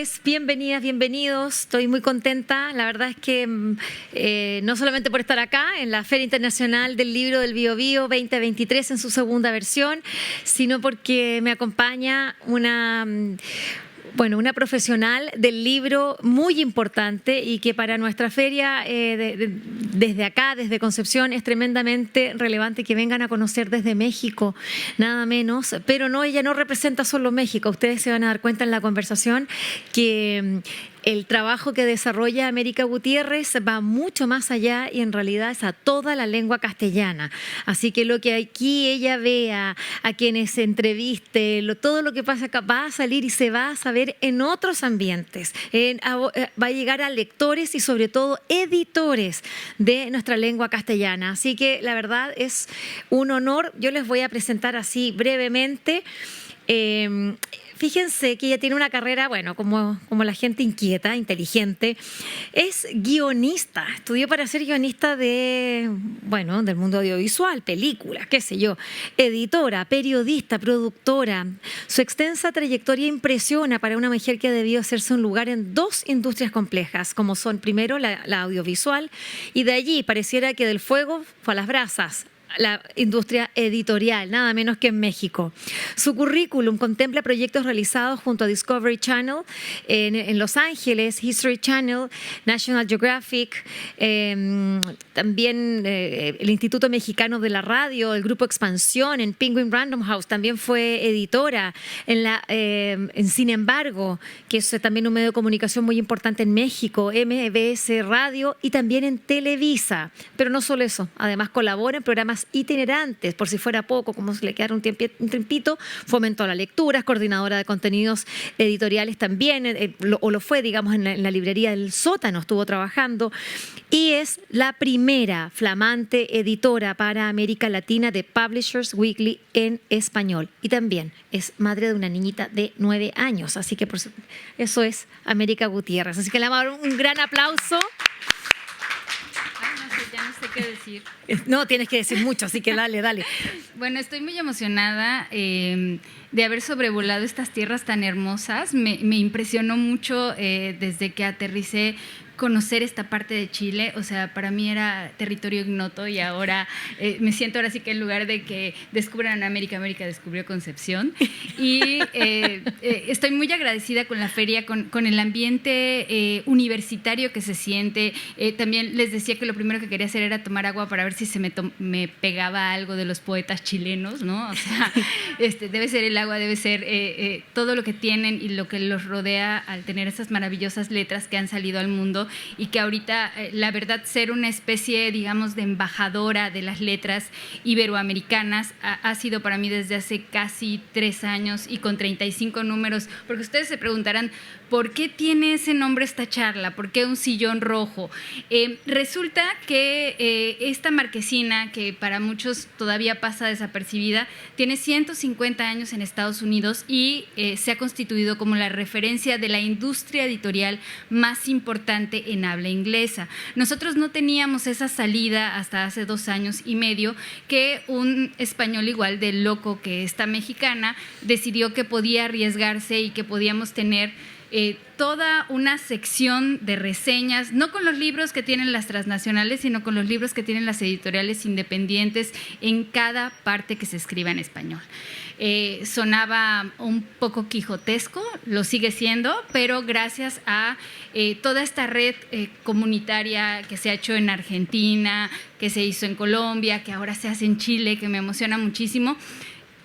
tardes, bienvenidas, bienvenidos. Estoy muy contenta. La verdad es que no solamente por estar acá en la Feria Internacional del Libro del Bío Bío 2023 en su segunda versión, sino porque me acompaña una profesional del libro muy importante y que para nuestra feria, desde acá, desde Concepción, es tremendamente relevante que vengan a conocer desde México, nada menos. Pero no, ella no representa solo México. Ustedes se van a dar cuenta en la conversación que el trabajo que desarrolla América Gutiérrez va mucho más allá y en realidad es a toda la lengua castellana. Así que lo que aquí ella vea, a quienes se entreviste, todo lo que pasa acá va a salir y se va a saber en otros ambientes. Va a llegar a lectores y sobre todo editores de nuestra lengua castellana. Así que la verdad es un honor. Yo les voy a presentar así brevemente. Fíjense que ella tiene una carrera, como la gente inquieta, inteligente. Es guionista, estudió para ser guionista del mundo audiovisual, películas, qué sé yo. Editora, periodista, productora. Su extensa trayectoria impresiona para una mujer que ha debido hacerse un lugar en dos industrias complejas, como son primero la audiovisual y de allí pareciera que del fuego fue a las brasas. La industria editorial, nada menos que en México. Su currículum contempla proyectos realizados junto a Discovery Channel en Los Ángeles, History Channel, National Geographic, también el Instituto Mexicano de la Radio, el Grupo Expansión, en Penguin Random House, también fue editora en Sin embargo, que es también un medio de comunicación muy importante en México, MBS Radio y también en Televisa. Pero no solo eso, además colabora en programas itinerantes, por si fuera poco, como se le quedara un tiempito, fomentó la lectura, es coordinadora de contenidos editoriales también, lo fue, digamos, en la librería del Sótano, estuvo trabajando, y es la primera flamante editora para América Latina de Publishers Weekly en español. Y también es madre de una niñita de 9 años, así que eso es América Gutiérrez. Así que le vamos a dar un gran aplauso. Ya no sé qué decir. No, tienes que decir mucho, así que dale. Bueno, estoy muy emocionada de haber sobrevolado estas tierras tan hermosas. Me impresionó mucho desde que aterricé conocer esta parte de Chile. O sea, para mí era territorio ignoto y ahora me siento ahora sí que en lugar de que descubran América descubrió Concepción. Y estoy muy agradecida con la feria, con el ambiente universitario que se siente. También les decía que lo primero que quería hacer era tomar agua para ver si se me pegaba algo de los poetas chilenos, ¿no? O sea, debe ser el agua, debe ser todo lo que tienen y lo que los rodea al tener esas maravillosas letras que han salido al mundo y que ahorita, la verdad, ser una especie, digamos, de embajadora de las letras iberoamericanas ha sido para mí desde hace casi 3 años y con 35 números, porque ustedes se preguntarán, ¿por qué tiene ese nombre esta charla? ¿Por qué un sillón rojo? Resulta que esta marquesina, que para muchos todavía pasa desapercibida, tiene 150 años en Estados Unidos y se ha constituido como la referencia de la industria editorial más importante en habla inglesa. Nosotros no teníamos esa salida hasta hace 2 años y medio que un español igual de loco que esta mexicana decidió que podía arriesgarse y que podíamos tener toda una sección de reseñas, no con los libros que tienen las transnacionales, sino con los libros que tienen las editoriales independientes en cada parte que se escriba en español. Sonaba un poco quijotesco, lo sigue siendo, pero gracias a toda esta red comunitaria que se ha hecho en Argentina, que se hizo en Colombia, que ahora se hace en Chile, que me emociona muchísimo,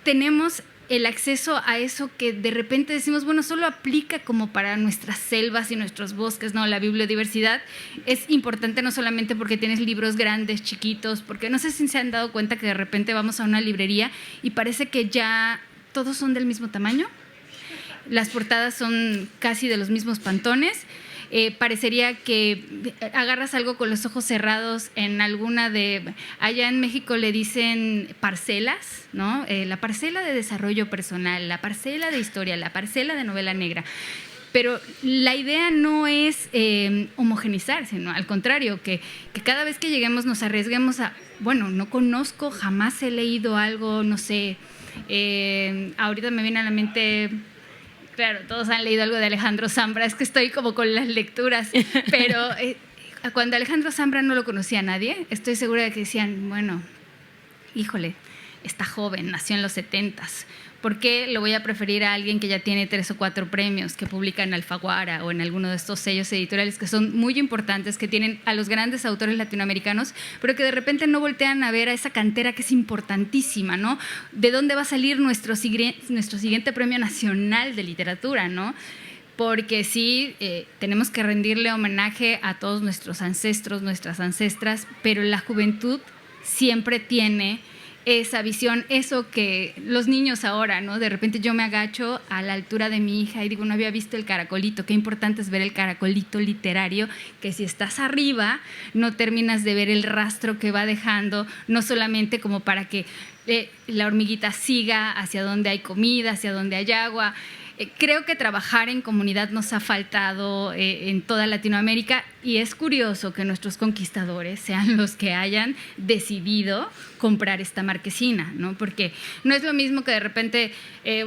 tenemos el acceso a eso que de repente decimos, bueno, solo aplica como para nuestras selvas y nuestros bosques, ¿no? La biodiversidad es importante no solamente porque tienes libros grandes, chiquitos, porque no sé si se han dado cuenta que de repente vamos a una librería y parece que ya todos son del mismo tamaño, las portadas son casi de los mismos pantones. Parecería que agarras algo con los ojos cerrados en alguna de… Allá en México le dicen parcelas, ¿no? La parcela de desarrollo personal, la parcela de historia, la parcela de novela negra. Pero la idea no es homogenizar, sino al contrario, que cada vez que lleguemos nos arriesguemos a… Bueno, no conozco, jamás he leído algo, no sé… ahorita me viene a la mente… Claro, todos han leído algo de Alejandro Zambra, es que estoy como con las lecturas, pero cuando Alejandro Zambra no lo conocía a nadie, estoy segura de que decían, bueno, híjole, está joven, nació en los 70s. ¿Por qué lo voy a preferir a alguien que ya tiene 3 o 4 premios, que publica en Alfaguara o en alguno de estos sellos editoriales que son muy importantes, que tienen a los grandes autores latinoamericanos, pero que de repente no voltean a ver a esa cantera que es importantísima, ¿no? ¿De dónde va a salir nuestro siguiente premio nacional de literatura, ¿no? Porque sí, tenemos que rendirle homenaje a todos nuestros ancestros, nuestras ancestras, pero la juventud siempre tiene esa visión, eso que los niños ahora, ¿no? De repente yo me agacho a la altura de mi hija y digo, no había visto el caracolito, qué importante es ver el caracolito literario, que si estás arriba no terminas de ver el rastro que va dejando, no solamente como para que la hormiguita siga hacia donde hay comida, hacia donde hay agua. Creo que trabajar en comunidad nos ha faltado en toda Latinoamérica y es curioso que nuestros conquistadores sean los que hayan decidido comprar esta marquesina, ¿no? Porque no es lo mismo que de repente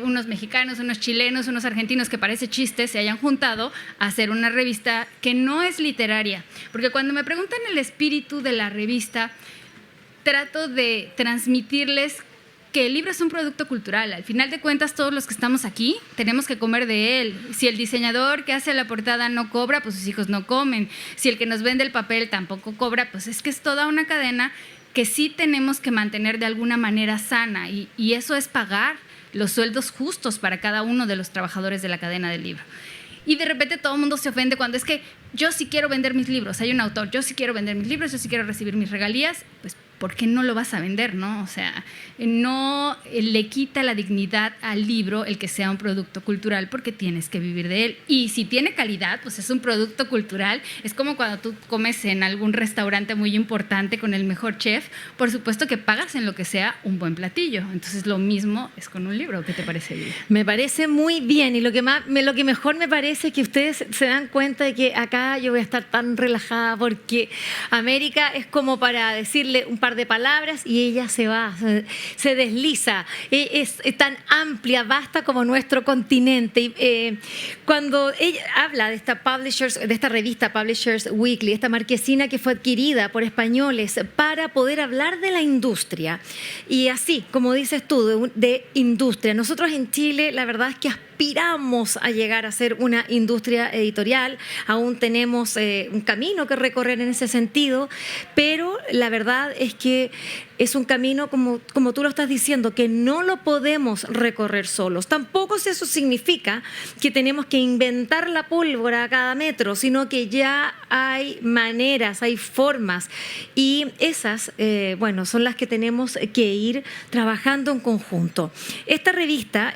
unos mexicanos, unos chilenos, unos argentinos que parece chiste se hayan juntado a hacer una revista que no es literaria. Porque cuando me preguntan el espíritu de la revista, trato de transmitirles que el libro es un producto cultural. Al final de cuentas, todos los que estamos aquí tenemos que comer de él. Si el diseñador que hace la portada no cobra, pues sus hijos no comen. Si el que nos vende el papel tampoco cobra, pues es que es toda una cadena que sí tenemos que mantener de alguna manera sana. Y eso es pagar los sueldos justos para cada uno de los trabajadores de la cadena del libro. Y de repente todo el mundo se ofende cuando es que yo sí quiero vender mis libros. Hay un autor, yo sí quiero vender mis libros, yo sí quiero recibir mis regalías. Pues ¿por qué no lo vas a vender, no? O sea, no le quita la dignidad al libro el que sea un producto cultural porque tienes que vivir de él. Y si tiene calidad, pues es un producto cultural. Es como cuando tú comes en algún restaurante muy importante con el mejor chef, por supuesto que pagas en lo que sea un buen platillo. Entonces lo mismo es con un libro. ¿Qué te parece, Lidia? Me parece muy bien y lo que mejor me parece es que ustedes se dan cuenta de que acá yo voy a estar tan relajada porque América es como para decirle un par de palabras y ella se va, se desliza, es tan amplia, vasta como nuestro continente. Cuando ella habla de esta revista Publishers Weekly, esta marquesina que fue adquirida por españoles para poder hablar de la industria, y así, como dices tú, de industria. Nosotros en Chile, la verdad es que aspiramos a llegar a ser una industria editorial, aún tenemos un camino que recorrer en ese sentido, pero la verdad es que es un camino, como tú lo estás diciendo, que no lo podemos recorrer solos. Tampoco eso significa que tenemos que inventar la pólvora a cada metro, sino que ya hay maneras, hay formas, y esas, son las que tenemos que ir trabajando en conjunto. Esta revista...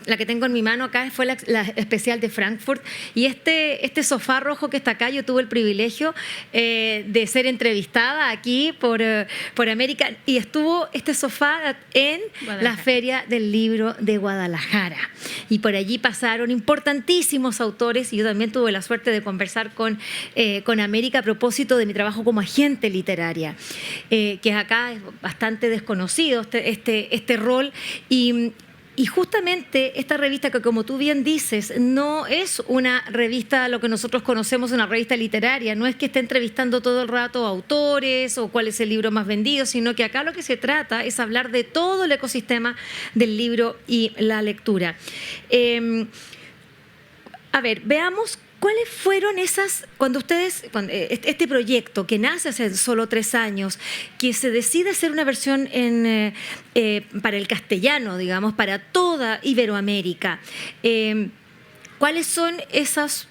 la que tengo en mi mano acá fue la especial de Frankfurt, y este sofá rojo que está acá, yo tuve el privilegio de ser entrevistada aquí por América, y estuvo este sofá en la Feria del Libro de Guadalajara, y por allí pasaron importantísimos autores, y yo también tuve la suerte de conversar con América a propósito de mi trabajo como agente literaria, que acá es bastante desconocido este rol. Y justamente esta revista, que como tú bien dices, no es una revista, lo que nosotros conocemos, una revista literaria, no es que esté entrevistando todo el rato a autores o cuál es el libro más vendido, sino que acá lo que se trata es hablar de todo el ecosistema del libro y la lectura. Veamos ¿cuáles fueron cuando este proyecto que nace hace solo 3 años, que se decide hacer una versión para el castellano, digamos, para toda Iberoamérica? ¿Cuáles son esas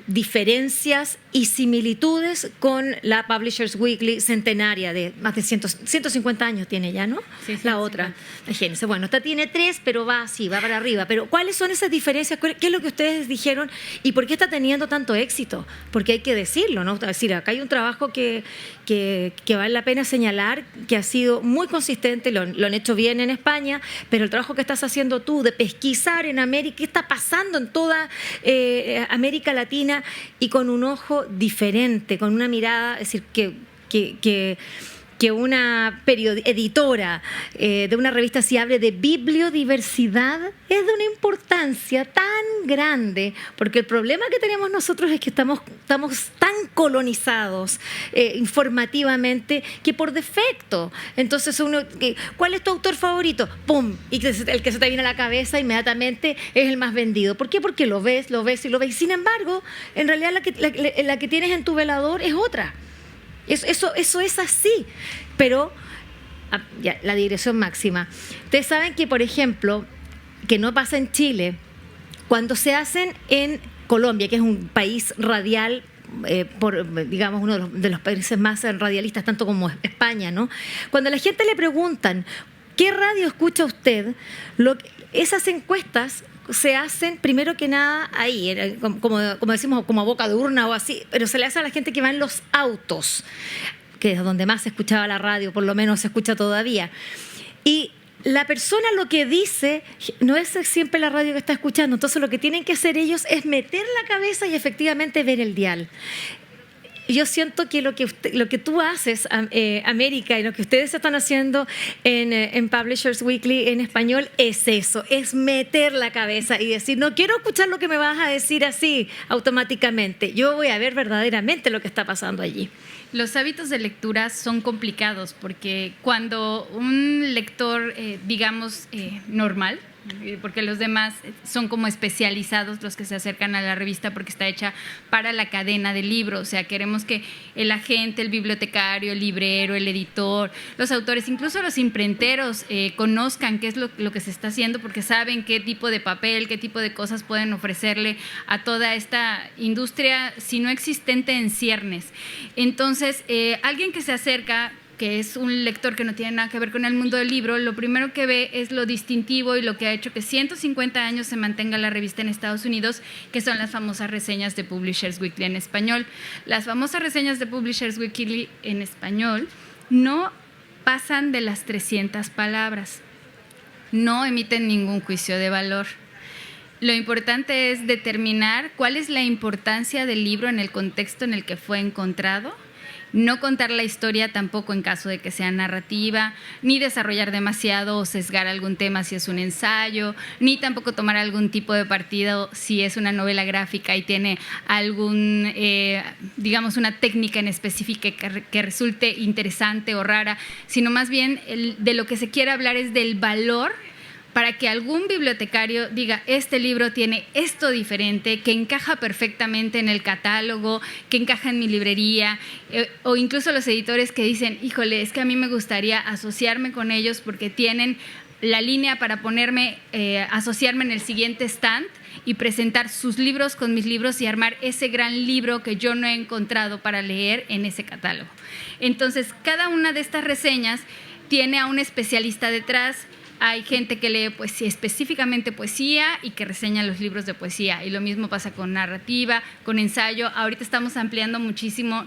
diferencias y similitudes con la Publishers Weekly centenaria de más de 150 años tiene ya, ¿no? Sí, la otra. Imagínense, bueno, esta tiene 3, pero va para arriba. Pero ¿cuáles son esas diferencias? ¿Qué es lo que ustedes dijeron? ¿Y por qué está teniendo tanto éxito? Porque hay que decirlo, ¿no? Es decir, acá hay un trabajo que vale la pena señalar, que ha sido muy consistente, lo han hecho bien en España, pero el trabajo que estás haciendo tú de pesquisar en América, qué está pasando en toda América Latina, y con un ojo diferente, con una mirada, es decir, que que una editora de una revista así hable de bibliodiversidad es de una importancia tan grande, porque el problema que tenemos nosotros es que estamos tan colonizados informativamente que por defecto, entonces ¿cuál es tu autor favorito? ¡Pum! Y el que se te viene a la cabeza inmediatamente es el más vendido. ¿Por qué? Porque lo ves. Sin embargo, en realidad la que tienes en tu velador es otra. Eso es así, pero ya, la digresión máxima. Ustedes saben que, por ejemplo, que no pasa en Chile, cuando se hacen en Colombia, que es un país radial, digamos, uno de los países más radialistas, tanto como España, ¿no? Cuando a la gente le preguntan, ¿qué radio escucha usted? Esas encuestas se hacen primero que nada ahí, como decimos, como a boca de urna o así, pero se le hace a la gente que va en los autos, que es donde más se escuchaba la radio, por lo menos se escucha todavía. Y la persona lo que dice no es siempre la radio que está escuchando, entonces lo que tienen que hacer ellos es meter la cabeza y efectivamente ver el dial. Yo siento que lo que tú haces, América, y lo que ustedes están haciendo en Publishers Weekly en español es eso, es meter la cabeza y decir, no quiero escuchar lo que me vas a decir así automáticamente, yo voy a ver verdaderamente lo que está pasando allí. Los hábitos de lectura son complicados porque cuando un lector, digamos, normal, porque los demás son como especializados los que se acercan a la revista porque está hecha para la cadena de libros, o sea, queremos que el agente, el bibliotecario, el librero, el editor, los autores, incluso los imprenteros conozcan qué es lo que se está haciendo porque saben qué tipo de papel, qué tipo de cosas pueden ofrecerle a toda esta industria, si no existente, en ciernes. Entonces, alguien que se acerca, que es un lector que no tiene nada que ver con el mundo del libro, lo primero que ve es lo distintivo y lo que ha hecho que 150 años se mantenga la revista en Estados Unidos, que son las famosas reseñas de Publishers Weekly en español. Las famosas reseñas de Publishers Weekly en español no pasan de las 300 palabras, no emiten ningún juicio de valor. Lo importante es determinar cuál es la importancia del libro en el contexto en el que fue encontrado. No contar la historia tampoco en caso de que sea narrativa, ni desarrollar demasiado o sesgar algún tema si es un ensayo, ni tampoco tomar algún tipo de partido si es una novela gráfica y tiene algún, digamos, una técnica en específica que resulte interesante o rara, sino más bien de lo que se quiere hablar es del valor para que algún bibliotecario diga, este libro tiene esto diferente, que encaja perfectamente en el catálogo, que encaja en mi librería, o incluso los editores que dicen, híjole, es que a mí me gustaría asociarme con ellos porque tienen la línea para asociarme en el siguiente stand y presentar sus libros con mis libros y armar ese gran libro que yo no he encontrado para leer en ese catálogo. Entonces, cada una de estas reseñas tiene a un especialista detrás. Hay gente que lee específicamente poesía y que reseña los libros de poesía. Y lo mismo pasa con narrativa, con ensayo. Ahorita estamos ampliando muchísimo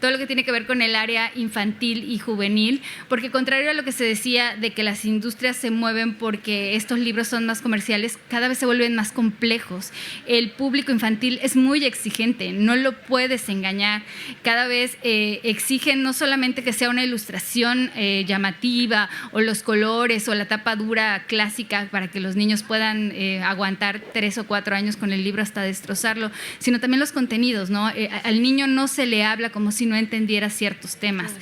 todo lo que tiene que ver con el área infantil y juvenil, porque contrario a lo que se decía de que las industrias se mueven porque estos libros son más comerciales, cada vez se vuelven más complejos. El público infantil es muy exigente, no lo puedes engañar. Cada vez exigen no solamente que sea una ilustración llamativa o los colores, o la tapa dura clásica para que los niños puedan aguantar 3 o 4 años con el libro hasta destrozarlo, sino también los contenidos, ¿no? Al niño no se le habla como si no entendiera ciertos temas.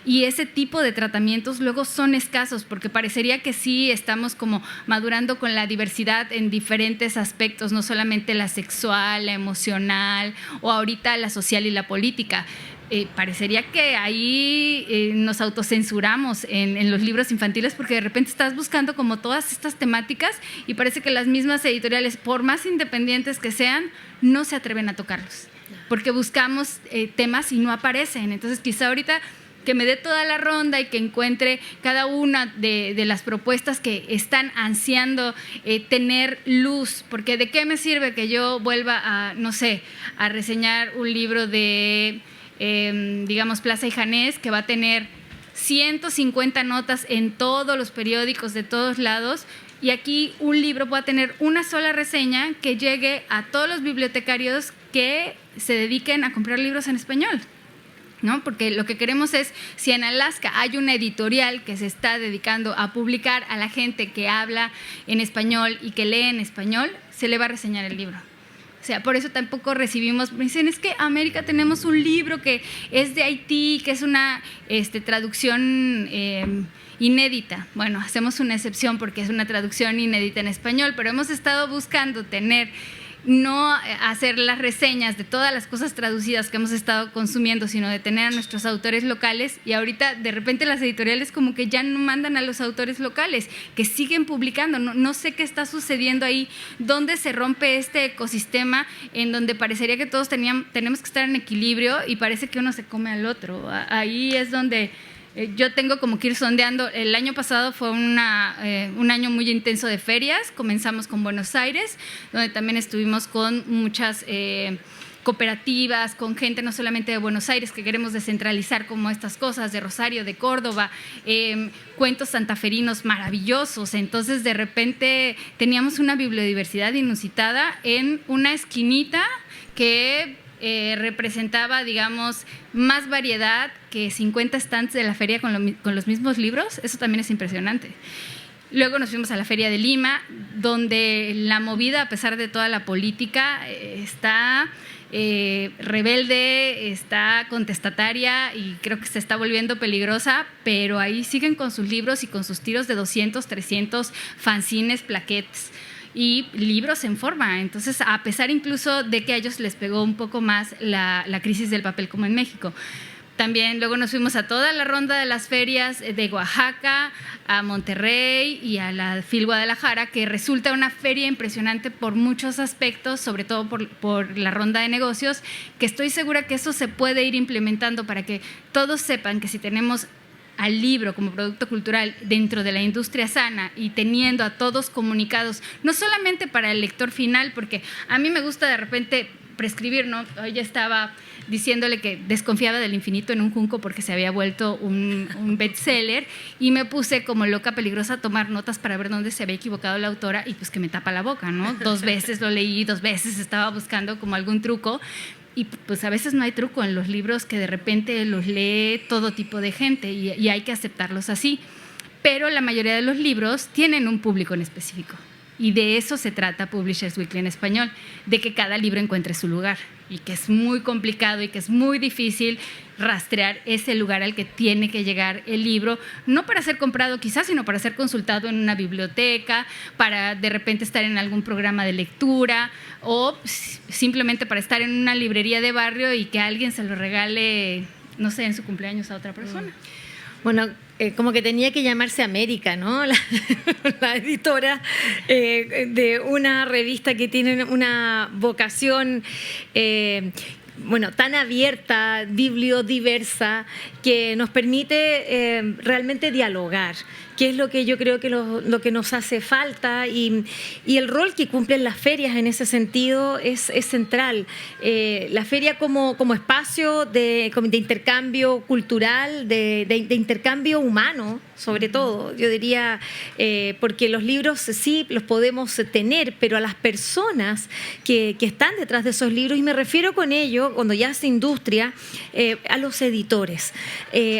Y ese tipo de tratamientos luego son escasos porque parecería que sí estamos como madurando con la diversidad en diferentes aspectos, no solamente la sexual, la emocional o ahorita la social y la política. Parecería que ahí nos autocensuramos en los libros infantiles porque de repente estás buscando como todas estas temáticas y parece que las mismas editoriales, por más independientes que sean, no se atreven a tocarlos porque buscamos temas y no aparecen. Entonces quizá ahorita que me dé toda la ronda y que encuentre cada una de las propuestas que están ansiando tener luz, porque ¿de qué me sirve que yo vuelva a reseñar un libro de digamos Plaza y Janés, que va a tener 150 notas en todos los periódicos de todos lados, y aquí un libro va a tener una sola reseña que llegue a todos los bibliotecarios que se dediquen a comprar libros en español? ¿no? Porque lo que queremos es, si en Alaska hay una editorial que se está dedicando a publicar a la gente que habla en español y que lee en español, se le va a reseñar el libro. O sea, por eso tampoco recibimos, me dicen, es que América tenemos un libro que es de Haití, que es una traducción inédita. Bueno, hacemos una excepción porque es una traducción inédita en español, pero hemos estado buscando no hacer las reseñas de todas las cosas traducidas que hemos estado consumiendo, sino de tener a nuestros autores locales, y ahorita de repente las editoriales como que ya no mandan a los autores locales, que siguen publicando. No sé qué está sucediendo ahí, dónde se rompe este ecosistema en donde parecería que todos tenemos que estar en equilibrio y parece que uno se come al otro. Ahí es donde yo tengo como que ir sondeando. El año pasado fue un año muy intenso de ferias. Comenzamos con Buenos Aires, donde también estuvimos con muchas cooperativas, con gente no solamente de Buenos Aires, que queremos descentralizar como estas cosas, de Rosario, de Córdoba, cuentos santaferinos maravillosos. Entonces, de repente, teníamos una bibliodiversidad inusitada en una esquinita que representaba, digamos, más variedad que 50 stands de la feria con los mismos libros. Eso también es impresionante. Luego nos fuimos a la Feria de Lima, donde la movida, a pesar de toda la política, está rebelde, está contestataria y creo que se está volviendo peligrosa, pero ahí siguen con sus libros y con sus tiros de 200, 300 fanzines, plaquettes y libros en forma. Entonces, a pesar incluso de que a ellos les pegó un poco más la crisis del papel como en México. También luego nos fuimos a toda la ronda de las ferias de Oaxaca, a Monterrey y a la FIL Guadalajara, que resulta una feria impresionante por muchos aspectos, sobre todo por la ronda de negocios, que estoy segura que eso se puede ir implementando para que todos sepan que si tenemos al libro como producto cultural dentro de la industria sana y teniendo a todos comunicados, no solamente para el lector final, porque a mí me gusta de repente prescribir, ¿no? Hoy ya estaba diciéndole que desconfiaba del Infinito en un junco porque se había vuelto un bestseller, y me puse como loca peligrosa a tomar notas para ver dónde se había equivocado la autora, y pues que me tapa la boca, ¿no? 2 veces lo leí, 2 veces estaba buscando como algún truco. Y pues a veces no hay truco en los libros, que de repente los lee todo tipo de gente y hay que aceptarlos así. Pero la mayoría de los libros tienen un público en específico. Y de eso se trata Publishers Weekly en español, de que cada libro encuentre su lugar, y que es muy complicado y que es muy difícil rastrear ese lugar al que tiene que llegar el libro, no para ser comprado quizás, sino para ser consultado en una biblioteca, para de repente estar en algún programa de lectura, o simplemente para estar en una librería de barrio y que alguien se lo regale, no sé, en su cumpleaños a otra persona. Bueno, como que tenía que llamarse América, ¿no? La editora de una revista que tiene una vocación tan abierta, bibliodiversa, que nos permite realmente dialogar, que es lo que yo creo que lo que nos hace falta, y el rol que cumplen las ferias en ese sentido es central. La feria como espacio de intercambio cultural, de intercambio humano, sobre todo, yo diría, porque los libros sí los podemos tener, pero a las personas que están detrás de esos libros, y me refiero con ello, cuando ya es industria, a los editores,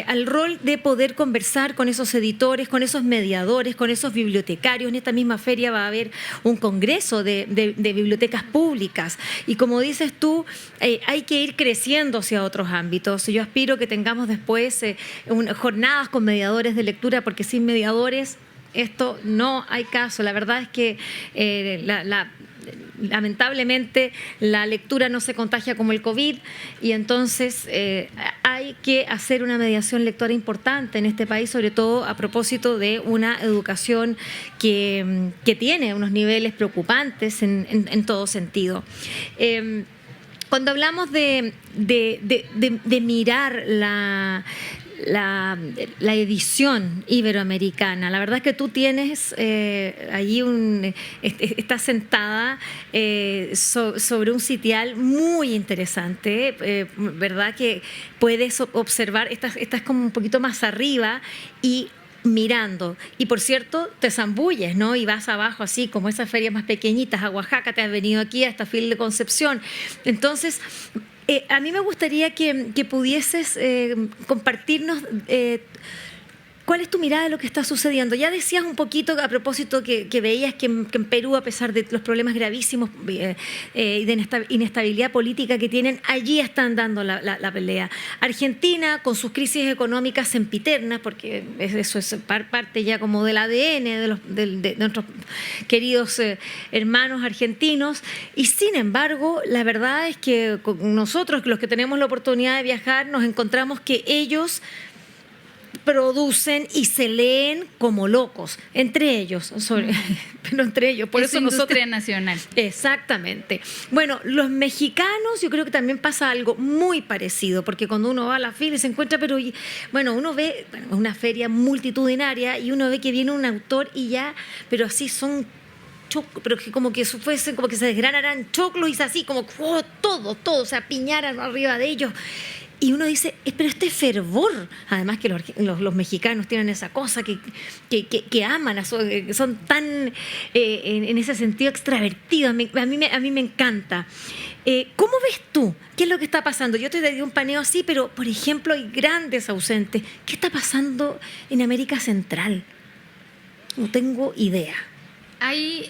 al rol de poder conversar con esos editores, con esos mediadores, con esos bibliotecarios. En esta misma feria va a haber un congreso de bibliotecas públicas, y como dices tú, hay que ir creciendo hacia otros ámbitos. Yo aspiro que tengamos después jornadas con mediadores de lectura, porque sin mediadores esto no hay caso. La verdad es que lamentablemente la lectura no se contagia como el COVID, y entonces hay que hacer una mediación lectora importante en este país, sobre todo a propósito de una educación que tiene unos niveles preocupantes en todo sentido. Cuando hablamos de mirar la edición iberoamericana, la verdad es que tú tienes allí estás sentada sobre un sitial muy interesante, ¿verdad? Que puedes observar, estás como un poquito más arriba y mirando, y por cierto te zambulles, ¿no? Y vas abajo así como esas ferias más pequeñitas, a Oaxaca, te has venido aquí a esta FIL de Concepción. Entonces A mí me gustaría que pudieses compartirnos cuál es tu mirada de lo que está sucediendo. Ya decías un poquito a propósito que veías que en Perú, a pesar de los problemas gravísimos y de inestabilidad política que tienen, allí están dando la pelea. Argentina, con sus crisis económicas sempiternas, porque eso es parte ya como del ADN de nuestros queridos hermanos argentinos, y sin embargo, la verdad es que nosotros, los que tenemos la oportunidad de viajar, nos encontramos que ellos producen y se leen como locos, entre ellos, pero entre ellos. Por eso industria nacional. Exactamente. Bueno, los mexicanos, yo creo que también pasa algo muy parecido, porque cuando uno va a la fila y se encuentra, pero bueno, uno ve una feria multitudinaria y uno ve que viene un autor y ya, pero así son pero que como que fuesen, como que se desgranaran choclos y así, como todo, o sea, piñaran arriba de ellos. Y uno dice, pero este fervor, además que los mexicanos tienen esa cosa que aman, son tan, en ese sentido, extravertidos. A mí me encanta. ¿Cómo ves tú? ¿Qué es lo que está pasando? Yo te di un paneo así, pero, por ejemplo, hay grandes ausentes. ¿Qué está pasando en América Central? No tengo idea. Ahí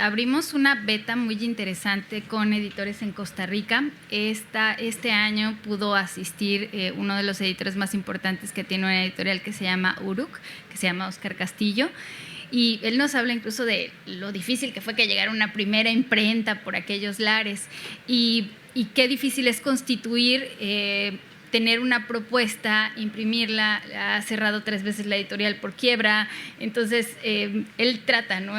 abrimos una beta muy interesante con editores en Costa Rica. Este año pudo asistir uno de los editores más importantes que tiene una editorial que se llama Uruk, que se llama Oscar Castillo. Y él nos habla incluso de lo difícil que fue que llegara una primera imprenta por aquellos lares y qué difícil es constituir tener una propuesta, imprimirla, ha cerrado 3 veces la editorial por quiebra. Entonces, él trata, ¿no?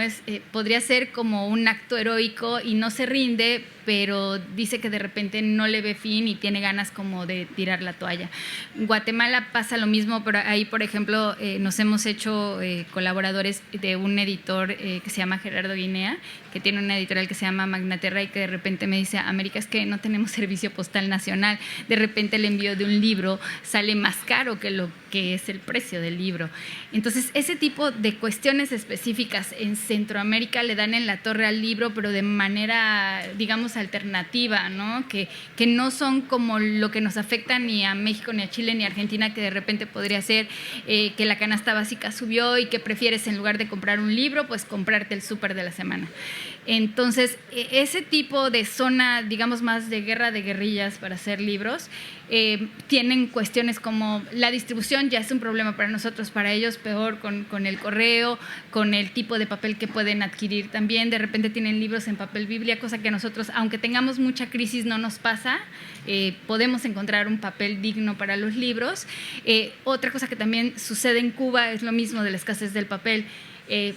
Podría ser como un acto heroico y no se rinde, pero dice que de repente no le ve fin y tiene ganas como de tirar la toalla. En Guatemala pasa lo mismo, pero ahí, por ejemplo, nos hemos hecho colaboradores de un editor que se llama Gerardo Guinea, que tiene una editorial que se llama Magnaterra y que de repente me dice, América, es que no tenemos servicio postal nacional. De repente el envío de un libro sale más caro que lo que es el precio del libro. Entonces, ese tipo de cuestiones específicas en Centroamérica le dan en la torre al libro, pero de manera, digamos, alternativa, ¿no? Que no son como lo que nos afecta ni a México, ni a Chile, ni a Argentina, que de repente podría ser que la canasta básica subió y que prefieres, en lugar de comprar un libro, pues comprarte el súper de la semana. Entonces, ese tipo de zona, digamos, más de guerra de guerrillas para hacer libros, tienen cuestiones como la distribución ya es un problema para nosotros, para ellos peor con el correo, con el tipo de papel que pueden adquirir también. De repente tienen libros en papel biblia, cosa que nosotros, aunque tengamos mucha crisis, no nos pasa. Podemos encontrar un papel digno para los libros. Otra cosa que también sucede en Cuba es lo mismo de la escasez del papel.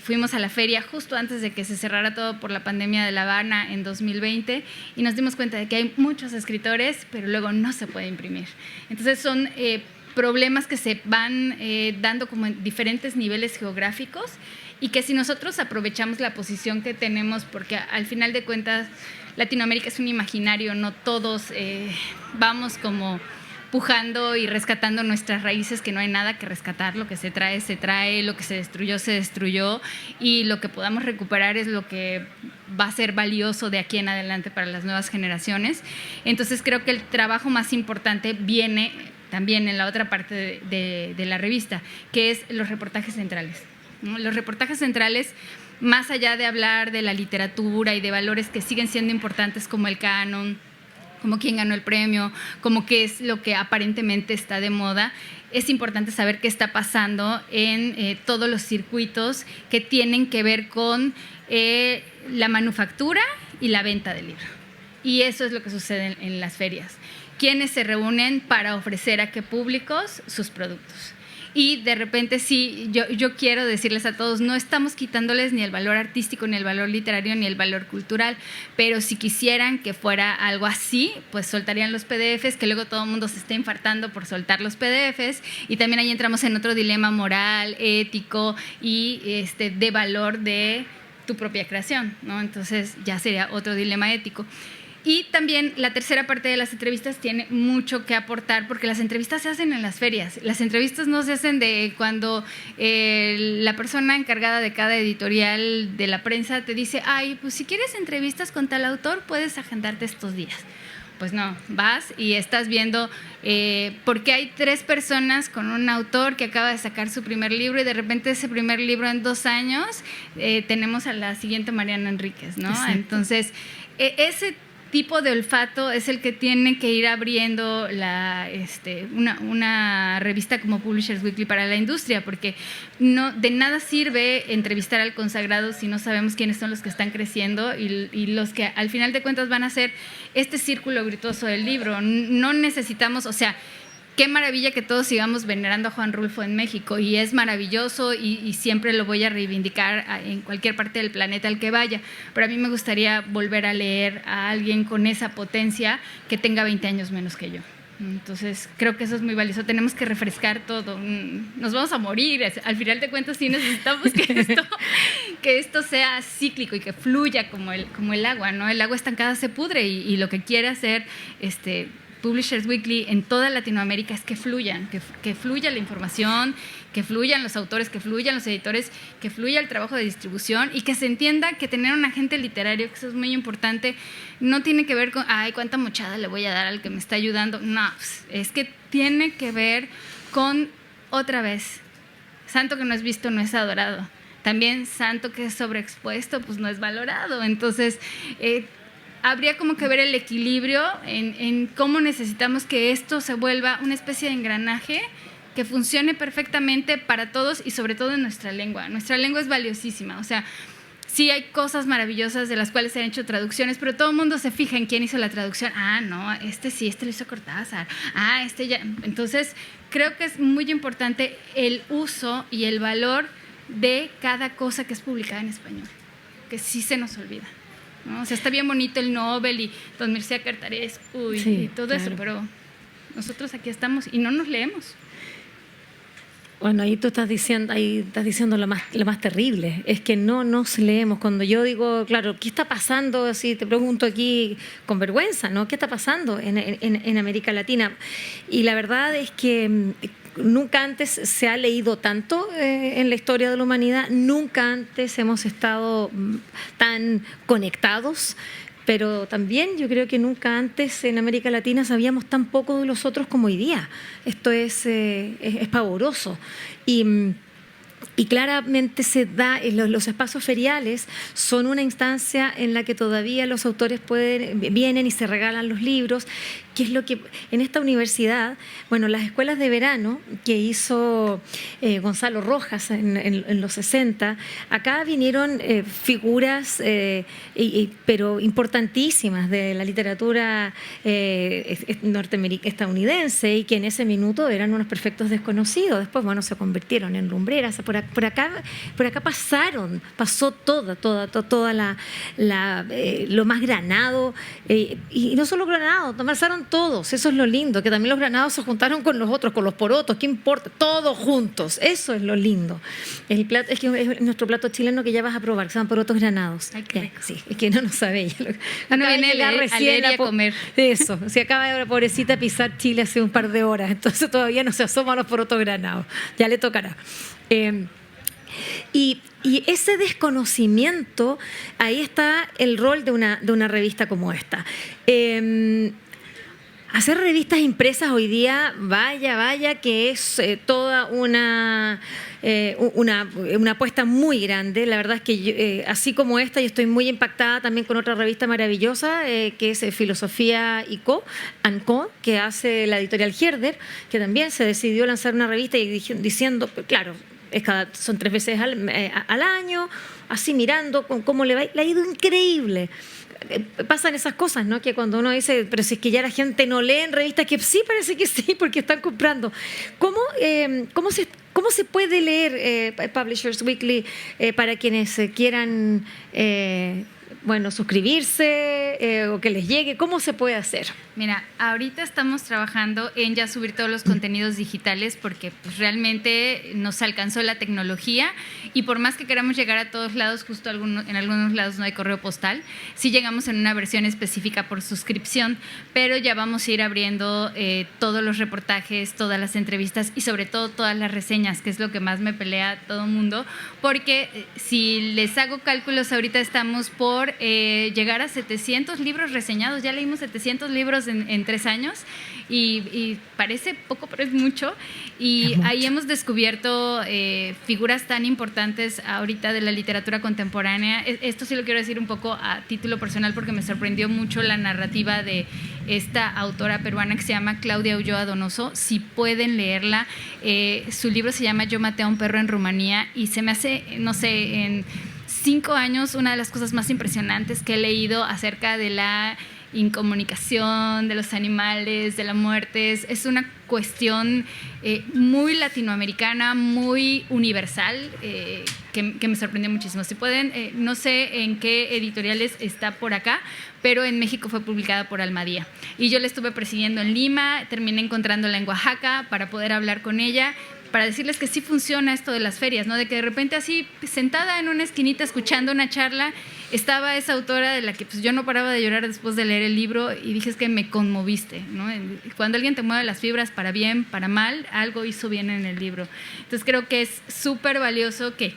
Fuimos a la feria justo antes de que se cerrara todo por la pandemia de La Habana en 2020 y nos dimos cuenta de que hay muchos escritores, pero luego no se puede imprimir. Entonces son problemas que se van dando como en diferentes niveles geográficos y que si nosotros aprovechamos la posición que tenemos, porque al final de cuentas Latinoamérica es un imaginario, no todos vamos como pujando y rescatando nuestras raíces, que no hay nada que rescatar, lo que se trae, lo que se destruyó y lo que podamos recuperar es lo que va a ser valioso de aquí en adelante para las nuevas generaciones. Entonces creo que el trabajo más importante viene también en la otra parte de la revista, que es los reportajes centrales, ¿no? Los reportajes centrales, más allá de hablar de la literatura y de valores que siguen siendo importantes como el canon, como quién ganó el premio, como qué es lo que aparentemente está de moda, es importante saber qué está pasando en todos los circuitos que tienen que ver con la manufactura y la venta del libro. Y eso es lo que sucede en las ferias. Quienes se reúnen para ofrecer a qué públicos sus productos. Y de repente sí, yo quiero decirles a todos, no estamos quitándoles ni el valor artístico, ni el valor literario, ni el valor cultural, pero si quisieran que fuera algo así, pues soltarían los PDFs, que luego todo el mundo se está infartando por soltar los PDFs, y también ahí entramos en otro dilema moral, ético y de valor de tu propia creación, ¿no? Entonces ya sería otro dilema ético. Y también la tercera parte de las entrevistas tiene mucho que aportar porque las entrevistas se hacen en las ferias. Las entrevistas no se hacen de cuando la persona encargada de cada editorial de la prensa te dice, ay, pues si quieres entrevistas con tal autor, puedes agendarte estos días. Pues no, vas y estás viendo porque hay 3 personas con un autor que acaba de sacar su primer libro y de repente ese primer libro en 2 años tenemos a la siguiente Mariana Enríquez, ¿no? Exacto. Entonces, ese tipo de olfato es el que tiene que ir abriendo una revista como Publishers Weekly para la industria, porque de nada sirve entrevistar al consagrado si no sabemos quiénes son los que están creciendo y los que al final de cuentas van a ser este círculo virtuoso del libro. No necesitamos, o sea, qué maravilla que todos sigamos venerando a Juan Rulfo en México, y es maravilloso y siempre lo voy a reivindicar en cualquier parte del planeta al que vaya, pero a mí me gustaría volver a leer a alguien con esa potencia que tenga 20 años menos que yo. Entonces creo que eso es muy valioso, tenemos que refrescar todo, nos vamos a morir, al final de cuentas sí necesitamos que esto sea cíclico y que fluya como el agua, ¿no? El agua estancada se pudre y lo que quiere hacer Publishers Weekly en toda Latinoamérica es que fluya la información, que fluyan los autores, que fluyan los editores, que fluya el trabajo de distribución y que se entienda que tener un agente literario, que eso es muy importante, no tiene que ver con, ay, cuánta mochada le voy a dar al que me está ayudando. No, es que tiene que ver con, otra vez, santo que no es visto no es adorado. También santo que es sobreexpuesto, pues no es valorado. Entonces, habría como que ver el equilibrio en cómo necesitamos que esto se vuelva una especie de engranaje que funcione perfectamente para todos y sobre todo en nuestra lengua. Nuestra lengua es valiosísima, o sea, sí hay cosas maravillosas de las cuales se han hecho traducciones, pero todo el mundo se fija en quién hizo la traducción. Ah, no, sí, lo hizo Cortázar. Ah, ya. Entonces, creo que es muy importante el uso y el valor de cada cosa que es publicada en español, que sí se nos olvida, ¿no? O sea, está bien bonito el Nobel y Don Mircea Cartares, sí, y todo, claro, eso, pero nosotros aquí estamos y no nos leemos. Bueno, ahí tú estás diciendo lo más terrible, es que no nos leemos. Cuando yo digo, claro, ¿qué está pasando? Así te pregunto aquí con vergüenza, ¿no? ¿Qué está pasando en América Latina? Y la verdad es que nunca antes se ha leído tanto en la historia de la humanidad, nunca antes hemos estado tan conectados, pero también yo creo que nunca antes en América Latina sabíamos tan poco de los otros como hoy día. Esto es pavoroso. Y claramente se da, los espacios feriales son una instancia en la que todavía los autores vienen y se regalan los libros, que es lo que en esta universidad, bueno, las escuelas de verano que hizo Gonzalo Rojas en los 60, acá vinieron figuras pero importantísimas de la literatura estadounidense y que en ese minuto eran unos perfectos desconocidos. Después, bueno, se convirtieron en lumbreras. Por acá pasó toda lo más granado, y no solo granado, pasaron todos. Eso es lo lindo, que también los granados se juntaron con los otros, con los porotos, ¿qué importa? Todos juntos, eso es lo lindo. Es que es nuestro plato chileno que ya vas a probar, que se llaman porotos granados. Ay, qué rico. Sí, es que no sabéis. No viene a leer y a comer. Eso, si acaba de, pobrecita, pisar Chile hace un par de horas, entonces todavía no se asoma a los porotos granados, ya le tocará. Y ese desconocimiento, ahí está el rol de una revista como esta. Hacer revistas impresas hoy día, vaya que es toda una apuesta muy grande. La verdad es que yo, así como esta, yo estoy muy impactada también con otra revista maravillosa que es Filosofía y Co, que hace la editorial Herder, que también se decidió lanzar una revista y diciendo, claro, son 3 veces al año, así mirando cómo le ha ido increíble. Pasan esas cosas, ¿no? Que cuando uno dice, pero si es que ya la gente no lee en revistas, que sí, parece que sí, porque están comprando. ¿Cómo se puede leer Publishers Weekly para quienes quieran suscribirse o que les llegue? ¿Cómo se puede hacer? Mira, ahorita estamos trabajando en ya subir todos los contenidos digitales porque pues, realmente nos alcanzó la tecnología y por más que queramos llegar a todos lados, justo en algunos lados no hay correo postal, sí llegamos en una versión específica por suscripción, pero ya vamos a ir abriendo todos los reportajes, todas las entrevistas y sobre todo todas las reseñas, que es lo que más me pelea a todo mundo, porque si les hago cálculos, ahorita estamos por por llegar a 700 libros reseñados. Ya leímos 700 libros en 3 años y parece poco, pero es mucho. Y ahí hemos descubierto figuras tan importantes ahorita de la literatura contemporánea. Esto sí lo quiero decir un poco a título personal porque me sorprendió mucho la narrativa de esta autora peruana que se llama Claudia Ulloa Donoso. Si pueden leerla, su libro se llama Yo maté a un perro en Rumanía y se me hace, no sé, en 5 años una de las cosas más impresionantes que he leído acerca de la incomunicación, de los animales, de la muerte. Es una cuestión muy latinoamericana, muy universal, que me sorprendió muchísimo. Si pueden, no sé en qué editoriales está por acá, pero en México fue publicada por Almadía. Y yo la estuve persiguiendo en Lima, terminé encontrándola en Oaxaca para poder hablar con ella, para decirles que sí funciona esto de las ferias, ¿no? De que de repente así, sentada en una esquinita escuchando una charla, estaba esa autora de la que pues, yo no paraba de llorar después de leer el libro y dije, es que me conmoviste, ¿no? Cuando alguien te mueve las fibras para bien, para mal, algo hizo bien en el libro. Entonces creo que es súper valioso que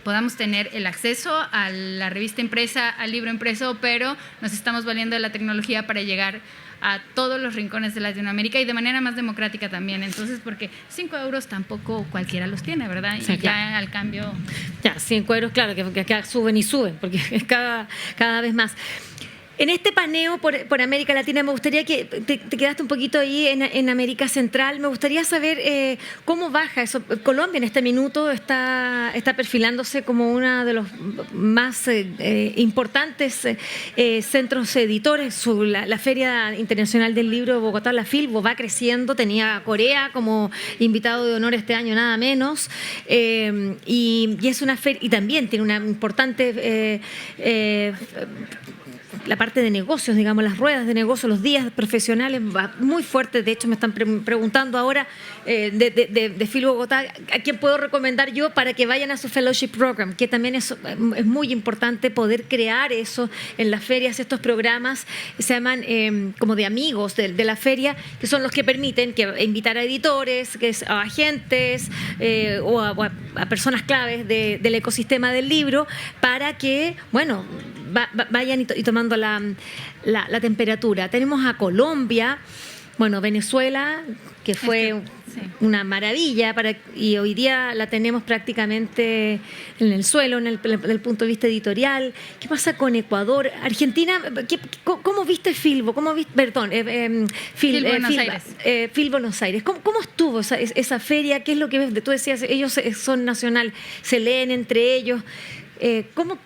podamos tener el acceso a la revista impresa, al libro impreso, pero nos estamos valiendo de la tecnología para llegar a todos los rincones de Latinoamérica y de manera más democrática también. Entonces, porque 5 euros tampoco cualquiera los tiene, ¿verdad? Sí, y claro. ya al cambio... Ya, 5 euros, claro, que acá suben y suben, porque es cada vez más. En este paneo por América Latina, me gustaría que te quedaste un poquito ahí en América Central. Me gustaría saber cómo baja eso. Colombia en este minuto está perfilándose como uno de los más importantes centros editores. La Feria Internacional del Libro de Bogotá, la Filbo, va creciendo. Tenía a Corea como invitado de honor este año, nada menos. Y es una feria, y también tiene una importante... la parte de negocios, digamos, las ruedas de negocio, los días profesionales, muy fuertes. De hecho, me están preguntando ahora de Filbo Bogotá a quién puedo recomendar yo para que vayan a su fellowship program, que también es muy importante poder crear eso en las ferias, estos programas se llaman como de amigos de la feria, que son los que permiten invitar a editores, a agentes o a personas claves del ecosistema del libro para que, bueno, vayan y tomando la temperatura. Tenemos a Colombia, bueno, Venezuela, que fue una maravilla, y hoy día la tenemos prácticamente en el suelo, desde el punto de vista editorial. ¿Qué pasa con Ecuador? Argentina, ¿cómo viste Filbo? Filbo Buenos Aires. Filbo Buenos Aires. ¿Cómo estuvo esa feria? ¿Qué es lo que ves? Tú decías, ellos son nacional, se leen entre ellos. ¿Cómo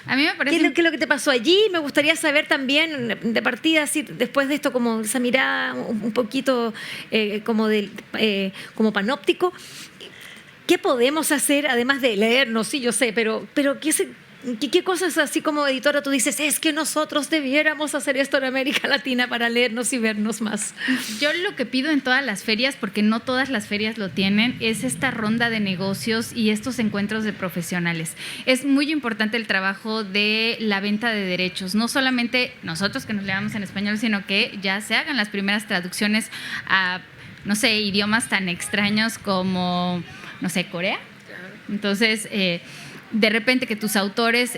A mí me parece... ¿Qué es lo que te pasó allí? Me gustaría saber también, de partida, así, después de esto, como esa mirada un poquito como panóptico, ¿qué podemos hacer, además de leernos? Sí, yo sé, pero ¿qué cosas así como editora tú dices, es que nosotros debiéramos hacer esto en América Latina para leernos y vernos más? Yo lo que pido en todas las ferias, porque no todas las ferias lo tienen, es esta ronda de negocios y estos encuentros de profesionales. Es muy importante el trabajo de la venta de derechos, no solamente nosotros que nos leamos en español, sino que ya se hagan las primeras traducciones a, no sé, idiomas tan extraños como, no sé, Corea. Entonces... de repente que tus autores,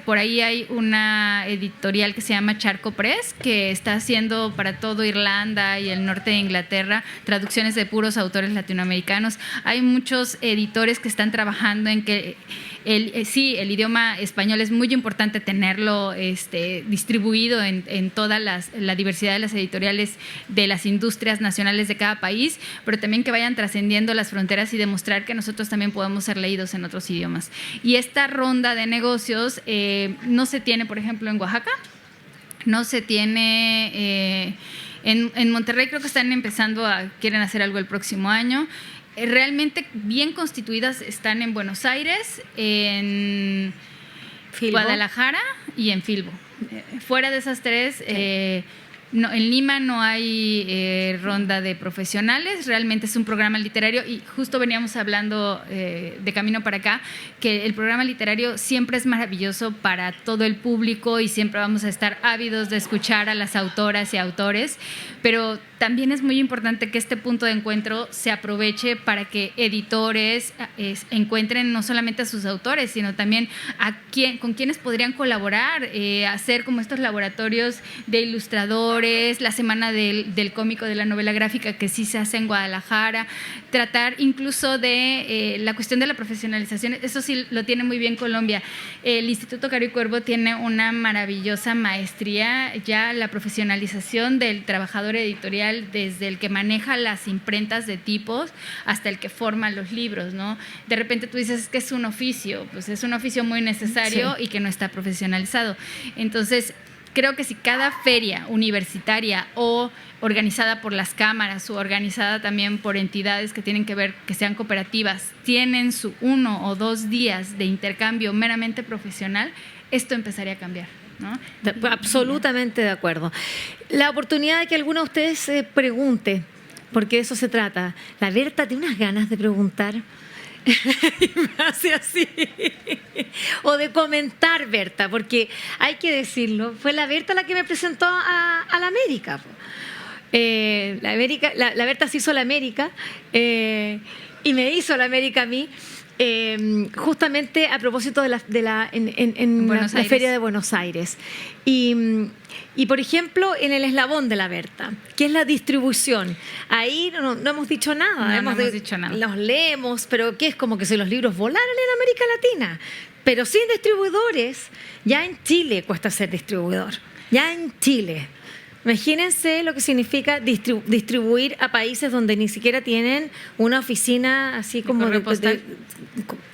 por ahí hay una editorial que se llama Charco Press, que está haciendo para todo Irlanda y el norte de Inglaterra traducciones de puros autores latinoamericanos. Hay muchos editores que están trabajando en que el idioma español es muy importante tenerlo distribuido en toda la diversidad de las editoriales de las industrias nacionales de cada país, pero también que vayan trascendiendo las fronteras y demostrar que nosotros también podemos ser leídos en otros idiomas. Y esta ronda de negocios no se tiene, por ejemplo, en Oaxaca, no se tiene en Monterrey, creo que quieren hacer algo el próximo año. Realmente bien constituidas están en Buenos Aires, en Filbo, Guadalajara y en Filbo. Fuera de esas tres, no, en Lima no hay ronda de profesionales, realmente es un programa literario y justo veníamos hablando de camino para acá, que el programa literario siempre es maravilloso para todo el público y siempre vamos a estar ávidos de escuchar a las autoras y autores, pero también es muy importante que este punto de encuentro se aproveche para que editores encuentren no solamente a sus autores, sino también con quienes podrían colaborar, hacer como estos laboratorios de ilustradores, la semana del cómico, de la novela gráfica que sí se hace en Guadalajara, tratar incluso de la cuestión de la profesionalización. Eso sí lo tiene muy bien Colombia. El Instituto Caro y Cuervo tiene una maravillosa maestría, ya la profesionalización del trabajador editorial, desde el que maneja las imprentas de tipos hasta el que forma los libros, ¿no? De repente tú dices que es un oficio, pues es un oficio muy necesario, sí, y que no está profesionalizado. Entonces, creo que si cada feria universitaria o organizada por las cámaras o organizada también por entidades que tienen que ver, que sean cooperativas, tienen su 1 o 2 días de intercambio meramente profesional, esto empezaría a cambiar, ¿no? Absolutamente de acuerdo. La oportunidad de que alguno de ustedes pregunte, porque de eso se trata. La Berta tiene unas ganas de preguntar. Y me hace así. O de comentar, Berta, porque hay que decirlo, fue la Berta la que me presentó a la América. La Berta se hizo la América y me hizo la América a mí. Justamente a propósito de la Feria de Buenos Aires. Y, por ejemplo, en el eslabón de la Berta, que es la distribución. Ahí no hemos dicho nada. No hemos dicho nada. Los leemos, pero que es como que si los libros volaran en América Latina. Pero sin distribuidores, ya en Chile cuesta ser distribuidor. Ya en Chile. Imagínense lo que significa distribuir a países donde ni siquiera tienen una oficina así como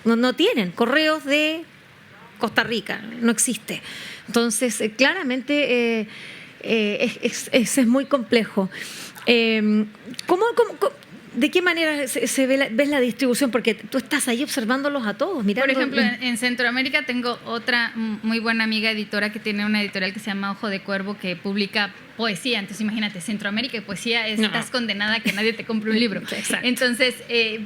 no tienen correos de Costa Rica, no existe. Entonces, claramente es muy complejo. ¿De qué manera ves la distribución? Porque tú estás ahí observándolos a todos, mirando. Por ejemplo, en Centroamérica tengo otra muy buena amiga editora que tiene una editorial que se llama Ojo de Cuervo, que publica poesía. Entonces, imagínate, Centroamérica y poesía, estás condenada a que nadie te compre un libro. Exacto. Entonces,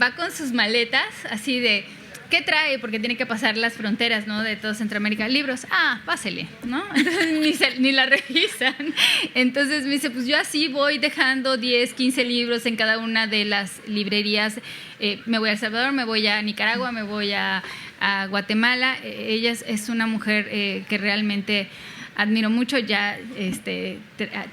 va con sus maletas así de... ¿Qué trae? Porque tiene que pasar las fronteras, ¿no?, de toda Centroamérica. Libros, pásele, ¿no? Entonces ni la revisan. Entonces me dice, pues yo así voy dejando 10, 15 libros en cada una de las librerías. Me voy a El Salvador, me voy a Nicaragua, me voy a Guatemala. Ella es una mujer que realmente admiro mucho. Ya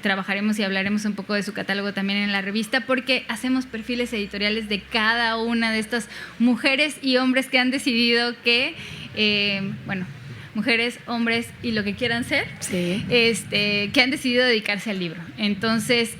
trabajaremos y hablaremos un poco de su catálogo también en la revista, porque hacemos perfiles editoriales de cada una de estas mujeres y hombres que han decidido que, mujeres, hombres y lo que quieran ser, sí, que han decidido dedicarse al libro. Entonces,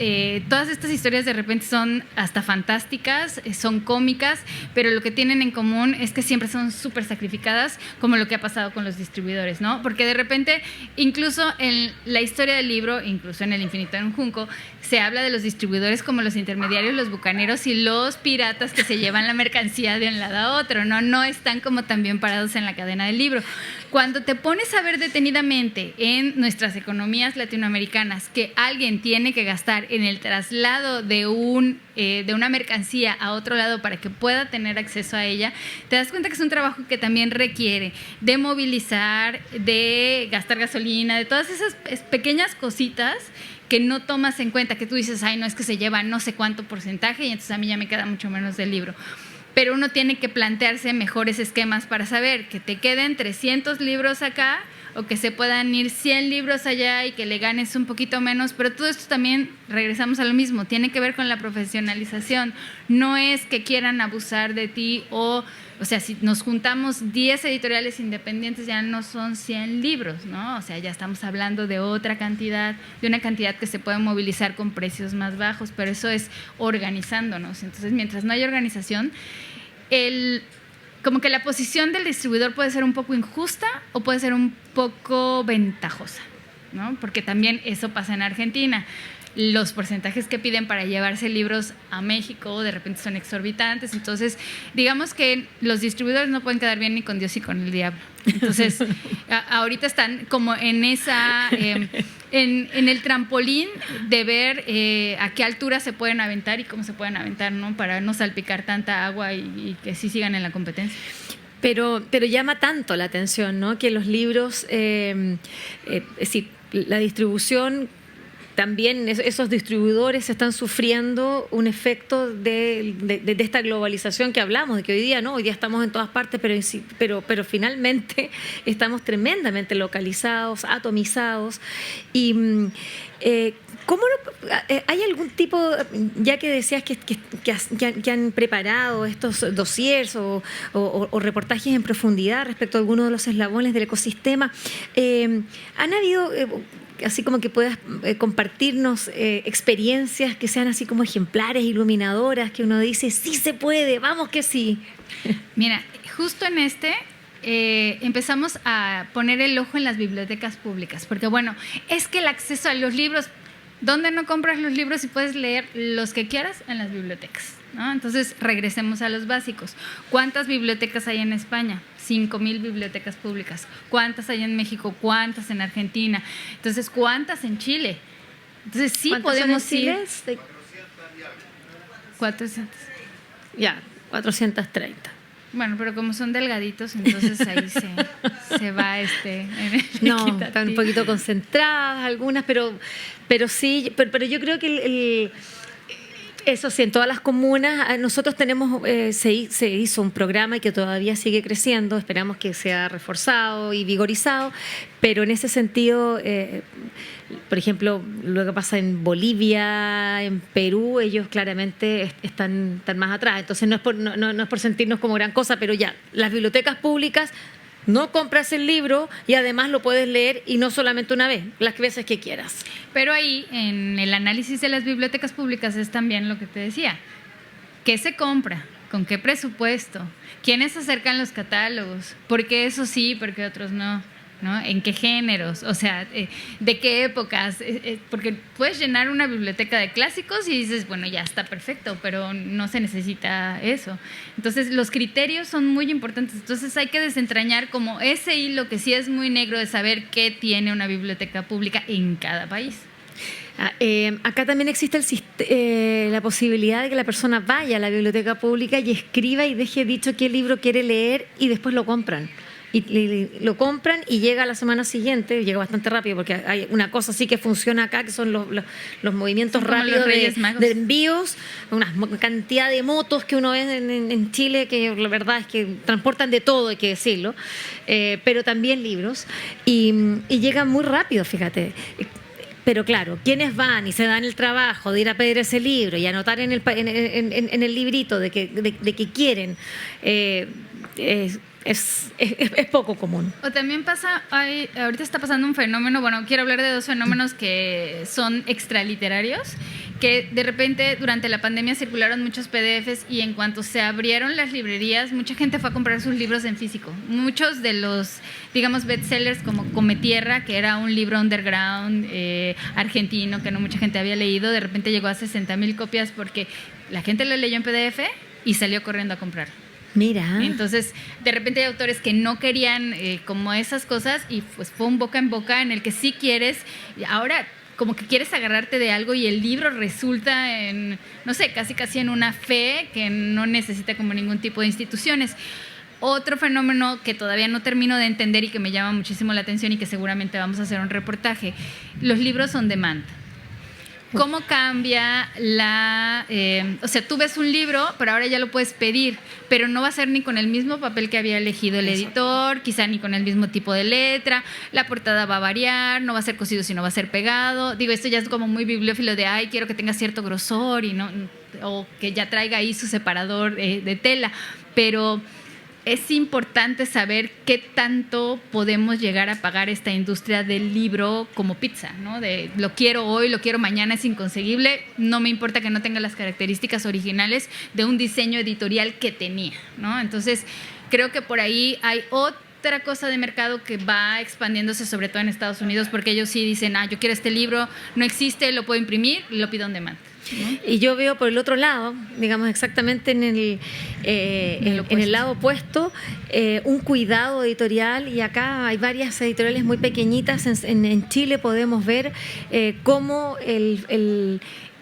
todas estas historias de repente son hasta fantásticas, son cómicas, pero lo que tienen en común es que siempre son súper sacrificadas, como lo que ha pasado con los distribuidores, ¿no? Porque de repente, incluso en la historia del libro, incluso en El infinito en un junco, se habla de los distribuidores como los intermediarios, los bucaneros y los piratas que se llevan la mercancía de un lado a otro, ¿no? No están como tan bien parados en la cadena del libro. Cuando te pones a ver detenidamente en nuestras economías latinoamericanas que alguien tiene que gastar en el traslado de una mercancía a otro lado para que pueda tener acceso a ella, te das cuenta que es un trabajo que también requiere de movilizar, de gastar gasolina, de todas esas pequeñas cositas que no tomas en cuenta, que tú dices, no, es que se lleva no sé cuánto porcentaje y entonces a mí ya me queda mucho menos del libro. Pero uno tiene que plantearse mejores esquemas para saber que te queden 300 libros acá o que se puedan ir 100 libros allá y que le ganes un poquito menos, pero todo esto también, regresamos a lo mismo, tiene que ver con la profesionalización. No es que quieran abusar de ti o sea, si nos juntamos 10 editoriales independientes ya no son 100 libros, ¿no? O sea, ya estamos hablando de otra cantidad, de una cantidad que se puede movilizar con precios más bajos, pero eso es organizándonos. Entonces, mientras no haya organización, como que la posición del distribuidor puede ser un poco injusta o puede ser un poco ventajosa, ¿no? Porque también eso pasa en Argentina. Los porcentajes que piden para llevarse libros a México de repente son exorbitantes. Entonces, digamos que los distribuidores no pueden quedar bien ni con Dios ni con el diablo. Entonces, ahorita están como en en el trampolín de ver a qué altura se pueden aventar y cómo se pueden aventar, ¿no? Para no salpicar tanta agua y que sí sigan en la competencia. Pero llama tanto la atención, ¿no?, que los libros, la distribución también esos distribuidores están sufriendo un efecto de esta globalización que hablamos, de que hoy día no, hoy día estamos en todas partes, pero finalmente estamos tremendamente localizados, atomizados. Y ¿hay algún tipo, ya que decías que han preparado estos dossiers o reportajes en profundidad respecto a algunos de los eslabones del ecosistema, han habido, así como que puedas compartirnos experiencias que sean así como ejemplares, iluminadoras, que uno dice, sí se puede, vamos que sí? Mira, justo en empezamos a poner el ojo en las bibliotecas públicas, porque bueno, es que el acceso a los libros, ¿dónde no compras los libros y puedes leer los que quieras? En las bibliotecas, ¿no? Entonces, regresemos a los básicos. ¿Cuántas bibliotecas hay en España? 5,000 bibliotecas públicas. ¿Cuántas hay en México? ¿Cuántas en Argentina? Entonces, ¿cuántas en Chile? Entonces, sí podemos ir. 400. Ya, 430. Bueno, pero como son delgaditos, entonces ahí se va No, están un poquito concentradas algunas, pero sí, pero yo creo que eso sí, en todas las comunas nosotros tenemos, se hizo un programa y que todavía sigue creciendo, esperamos que sea reforzado y vigorizado, pero en ese sentido, por ejemplo, lo que pasa en Bolivia, en Perú, ellos claramente están más atrás, entonces no es por sentirnos como gran cosa, pero ya, las bibliotecas públicas, no compras el libro y además lo puedes leer y no solamente una vez, las veces que quieras. Pero ahí, en el análisis de las bibliotecas públicas es también lo que te decía. ¿Qué se compra? ¿Con qué presupuesto? ¿Quiénes acercan los catálogos? ¿Por qué eso sí, por qué otros no? ¿No? ¿En qué géneros? O sea, ¿de qué épocas? Porque puedes llenar una biblioteca de clásicos y dices, bueno, ya está perfecto, pero no se necesita eso. Entonces, los criterios son muy importantes. Entonces, hay que desentrañar como ese hilo que sí es muy negro de saber qué tiene una biblioteca pública en cada país. Acá también existe la posibilidad de que la persona vaya a la biblioteca pública y escriba y deje dicho qué libro quiere leer y después lo compran. Y lo compran y llega a la semana siguiente, llega bastante rápido porque hay una cosa así que funciona acá, que son los movimientos rápidos de envíos, una cantidad de motos que uno ve en Chile, que la verdad es que transportan de todo, hay que decirlo, pero también libros, y llegan muy rápido, fíjate. Pero claro, quienes van y se dan el trabajo de ir a pedir ese libro y anotar en el librito de que quieren, es poco común. O también ahorita está pasando un fenómeno, bueno, quiero hablar de dos fenómenos que son extraliterarios, que de repente durante la pandemia circularon muchos PDFs y en cuanto se abrieron las librerías, mucha gente fue a comprar sus libros en físico. Muchos de los, digamos, bestsellers como Come Tierra, que era un libro underground argentino que no mucha gente había leído, de repente llegó a 60,000 copias porque la gente lo leyó en PDF y salió corriendo a comprar. Mira. Entonces, de repente hay autores que no querían como esas cosas y pues fue un boca en boca en el que sí quieres, ahora como que quieres agarrarte de algo y el libro resulta en, no sé, casi en una fe que no necesita como ningún tipo de instituciones. Otro fenómeno que todavía no termino de entender y que me llama muchísimo la atención y que seguramente vamos a hacer un reportaje, los libros on demand. ¿Cómo cambia o sea, tú ves un libro, pero ahora ya lo puedes pedir, pero no va a ser ni con el mismo papel que había elegido el editor, quizá ni con el mismo tipo de letra, la portada va a variar, no va a ser cosido, sino va a ser pegado. Digo, esto ya es como muy bibliófilo de, ay, quiero que tenga cierto grosor y no, o que ya traiga ahí su separador de tela, pero es importante saber qué tanto podemos llegar a pagar esta industria del libro como pizza, ¿no? De lo quiero hoy, lo quiero mañana, es inconseguible, no me importa que no tenga las características originales de un diseño editorial que tenía, ¿no? Entonces, creo que por ahí hay otra cosa de mercado que va expandiéndose, sobre todo en Estados Unidos, porque ellos sí dicen, yo quiero este libro, no existe, lo puedo imprimir, lo pido on demand. ¿No? Y yo veo por el otro lado, digamos exactamente en el lado opuesto, un cuidado editorial, y acá hay varias editoriales muy pequeñitas. En Chile podemos ver cómo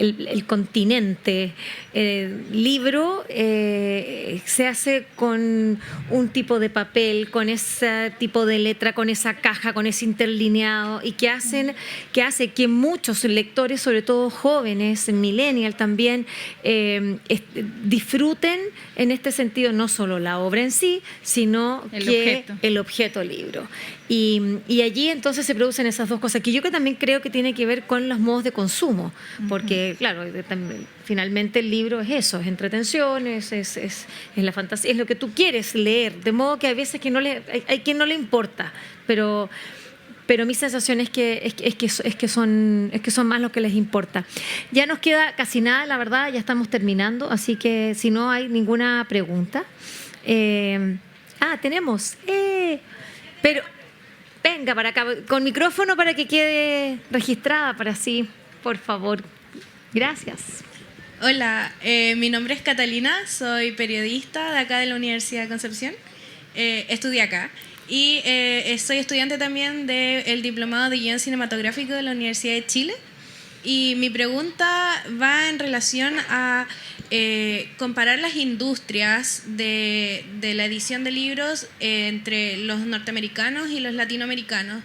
el continente. El libro se hace con un tipo de papel, con ese tipo de letra, con esa caja, con ese interlineado, y que hace que muchos lectores, sobre todo jóvenes, millennial también, disfruten en este sentido no solo la obra en sí, sino el objeto libro. Y allí entonces se producen esas dos cosas, que yo también creo que tiene que ver con los modos de consumo, porque claro, finalmente el libro es eso, es entretención, es la fantasía, es lo que tú quieres leer, de modo que hay veces que hay quien no le importa, pero mi sensación es que son más lo que les importa. Ya nos queda casi nada, la verdad, ya estamos terminando, así que si no hay ninguna pregunta. Tenemos. Pero venga para acá, con micrófono para que quede registrada, para así, por favor. Gracias. Hola, mi nombre es Catalina, soy periodista de acá de la Universidad de Concepción. Estudié acá. Y soy estudiante también del Diplomado de Guión Cinematográfico de la Universidad de Chile. Y mi pregunta va en relación a comparar las industrias de la edición de libros entre los norteamericanos y los latinoamericanos.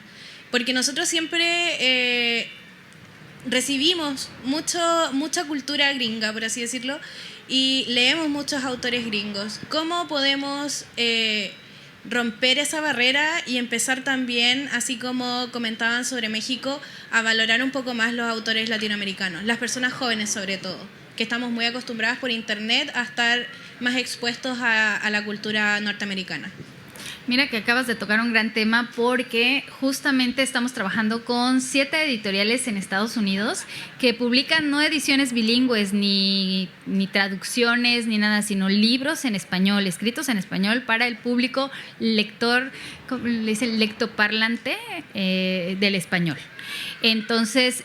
Porque nosotros siempre recibimos mucha cultura gringa, por así decirlo, y leemos muchos autores gringos. ¿Cómo podemos romper esa barrera y empezar también, así como comentaban sobre México, a valorar un poco más los autores latinoamericanos, las personas jóvenes sobre todo, que estamos muy acostumbradas por internet a estar más expuestos a la cultura norteamericana? Mira que acabas de tocar un gran tema, porque justamente estamos trabajando con 7 editoriales en Estados Unidos que publican no ediciones bilingües ni traducciones ni nada, sino libros en español, escritos en español para el público lector, como le dicen, lectoparlante del español. Entonces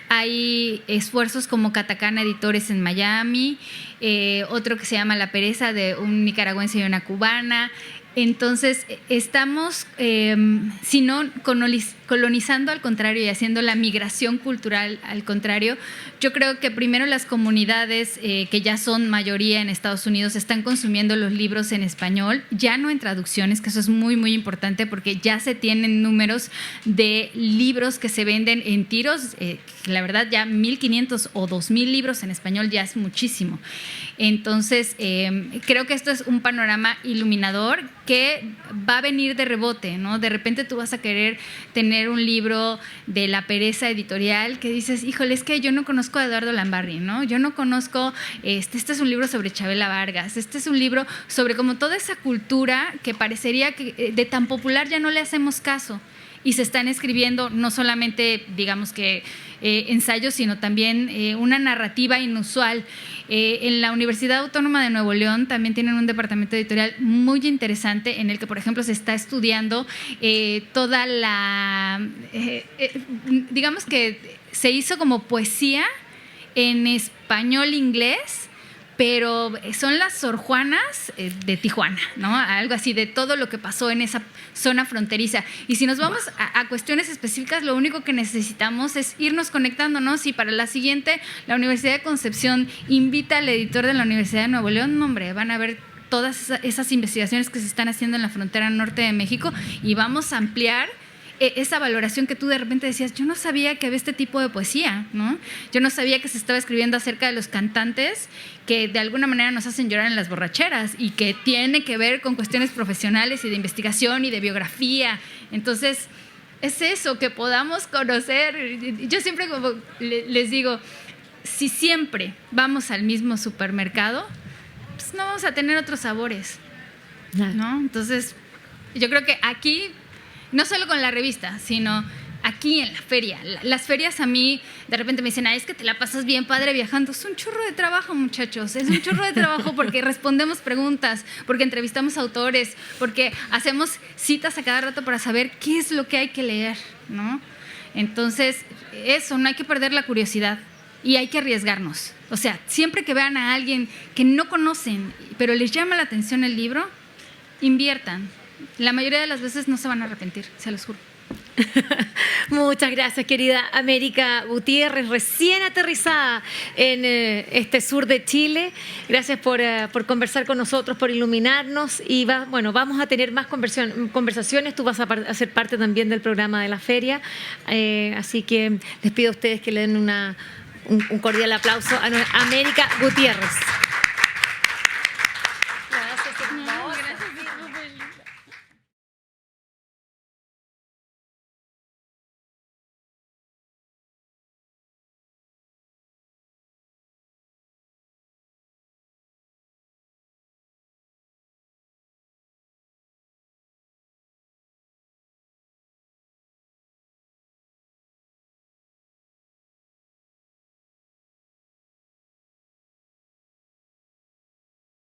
hay esfuerzos como Catacana Editores en Miami, otro que se llama La Pereza, de un nicaragüense y una cubana. Entonces estamos, si no colonizando al contrario y haciendo la migración cultural al contrario. Yo creo que primero las comunidades que ya son mayoría en Estados Unidos están consumiendo los libros en español, ya no en traducciones, que eso es muy, muy importante, porque ya se tienen números de libros que se venden en tiros. La verdad, ya 1,500 o 2,000 libros en español ya es muchísimo. Entonces, creo que esto es un panorama iluminador que va a venir de rebote, ¿no? De repente tú vas a querer tener un libro de La Pereza editorial que dices, híjole, es que yo no conozco a Eduardo Lambarri, ¿no? Yo no conozco, este es un libro sobre Chabela Vargas, este es un libro sobre como toda esa cultura que parecería que de tan popular ya no le hacemos caso. Y se están escribiendo no solamente, digamos que ensayos, sino también una narrativa inusual. En la Universidad Autónoma de Nuevo León también tienen un departamento editorial muy interesante en el que, por ejemplo, se está estudiando toda la… digamos que se hizo como poesía en español-inglés, pero son las Sor Juanas de Tijuana, ¿no? Algo así, de todo lo que pasó en esa zona fronteriza. Y si nos vamos a cuestiones específicas, lo único que necesitamos es irnos conectándonos, y para la siguiente, la Universidad de Concepción invita al editor de la Universidad de Nuevo León, hombre, van a ver todas esas investigaciones que se están haciendo en la frontera norte de México, y vamos a ampliar esa valoración que tú de repente decías, yo no sabía que había este tipo de poesía, ¿no? Yo no sabía que se estaba escribiendo acerca de los cantantes que de alguna manera nos hacen llorar en las borracheras y que tiene que ver con cuestiones profesionales y de investigación y de biografía. Entonces, es eso, que podamos conocer. Yo siempre como les digo, si siempre vamos al mismo supermercado, pues no vamos a tener otros sabores, ¿no? Entonces, yo creo que aquí, no solo con la revista, sino aquí en la feria. Las ferias a mí de repente me dicen, es que te la pasas bien padre viajando. Es un chorro de trabajo, muchachos, es un chorro de trabajo, porque respondemos preguntas, porque entrevistamos autores, porque hacemos citas a cada rato para saber qué es lo que hay que leer, ¿no? Entonces, eso, no hay que perder la curiosidad y hay que arriesgarnos. O sea, siempre que vean a alguien que no conocen, pero les llama la atención el libro, inviertan. La mayoría de las veces no se van a arrepentir, se los juro. Muchas gracias, querida América Gutiérrez, recién aterrizada en este sur de Chile. Gracias por conversar con nosotros, por iluminarnos y vamos a tener más conversaciones. Tú vas a ser parte también del programa de la feria, así que les pido a ustedes que le den un cordial aplauso a América Gutiérrez.